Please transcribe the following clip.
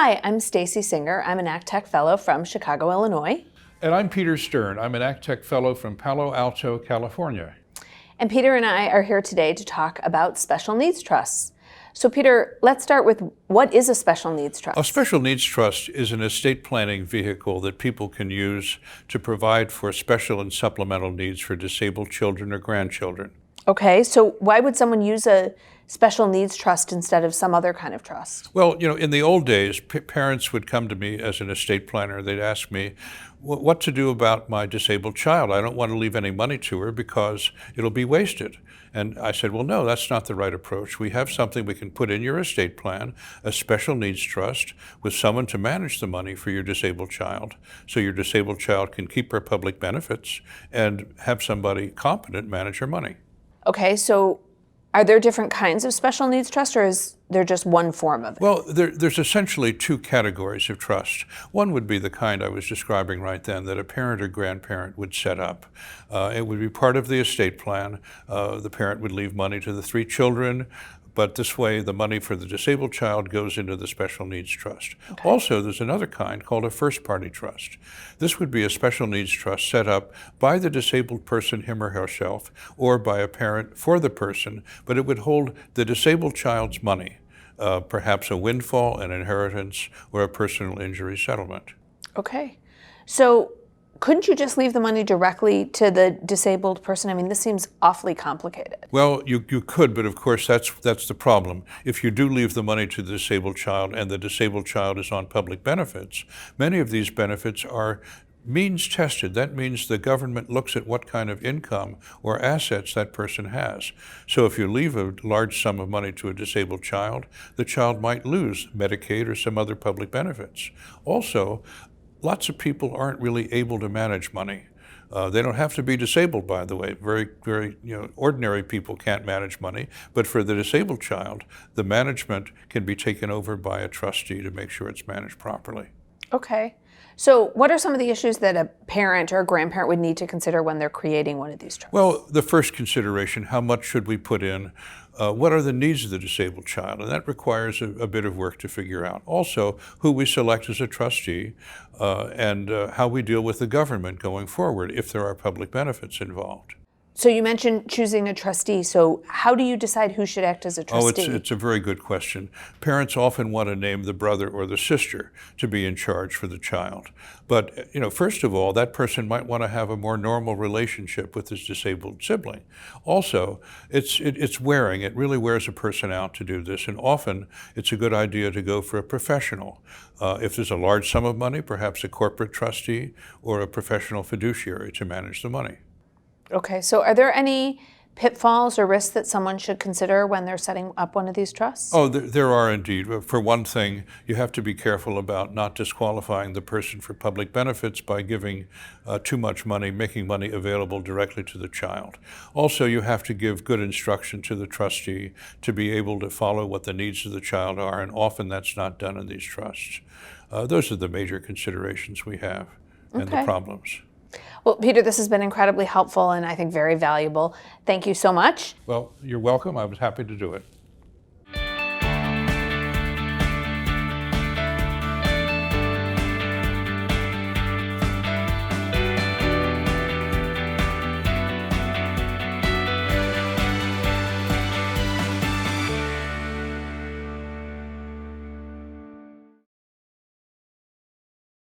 Hi, I'm Stacy Singer. I'm an ACTEC Fellow from Chicago, Illinois. And I'm Peter Stern. I'm an ACTEC Fellow from Palo Alto, California. And Peter and I are here today to talk about special needs trusts. So Peter, let's start with, what is a special needs trust? A special needs trust is an estate planning vehicle that people can use to provide for special and supplemental needs for disabled children or grandchildren. Okay, so why would someone use a special needs trust instead of some other kind of trust? Well, in the old days, parents would come to me as an estate planner. They'd ask me what to do about my disabled child. I don't want to leave any money to her because it'll be wasted. And I said, well, no, that's not the right approach. We have something we can put in your estate plan, a special needs trust with someone to manage the money for your disabled child. So your disabled child can keep her public benefits and have somebody competent manage her money. Okay, so are there different kinds of special needs trust, or is there just one form of it? Well, there's essentially two categories of trust. One would be the kind I was describing right then, that a parent or grandparent would set up. It would be part of the estate plan. The parent would leave money to the 3 children, but this way the money for the disabled child goes into the special needs trust. Okay. Also, there's another kind called a first-party trust. This would be a special needs trust set up by the disabled person, him or herself, or by a parent for the person, but it would hold the disabled child's money, perhaps a windfall, an inheritance, or a personal injury settlement. Okay. So couldn't you just leave the money directly to the disabled person? I mean, this seems awfully complicated. Well, you could, but of course that's the problem. If you do leave the money to the disabled child and the disabled child is on public benefits, many of these benefits are means tested. That means the government looks at what kind of income or assets that person has. So if you leave a large sum of money to a disabled child, the child might lose Medicaid or some other public benefits. Also, lots of people aren't really able to manage money. They don't have to be disabled, by the way. Very, ordinary people can't manage money. But for the disabled child, the management can be taken over by a trustee to make sure it's managed properly. Okay. So what are some of the issues that a parent or a grandparent would need to consider when they're creating one of these trusts? Well, the first consideration, how much should we put in? What are the needs of the disabled child? And that requires a bit of work to figure out. Also, who we select as a trustee and how we deal with the government going forward if there are public benefits involved. So you mentioned choosing a trustee. So how do you decide who should act as a trustee? Oh, it's a very good question. Parents often want to name the brother or the sister to be in charge for the child. But, first of all, that person might want to have a more normal relationship with his disabled sibling. Also, it's wearing. It really wears a person out to do this. And often it's a good idea to go for a professional. If there's a large sum of money, perhaps a corporate trustee or a professional fiduciary to manage the money. Okay, so are there any pitfalls or risks that someone should consider when they're setting up one of these trusts? Oh, there are indeed. For one thing, you have to be careful about not disqualifying the person for public benefits by giving too much money, making money available directly to the child. Also, you have to give good instruction to the trustee to be able to follow what the needs of the child are, and often that's not done in these trusts. Those are the major considerations we have and the problems. Well, Peter, this has been incredibly helpful and I think very valuable. Thank you so much. Well, you're welcome. I was happy to do it.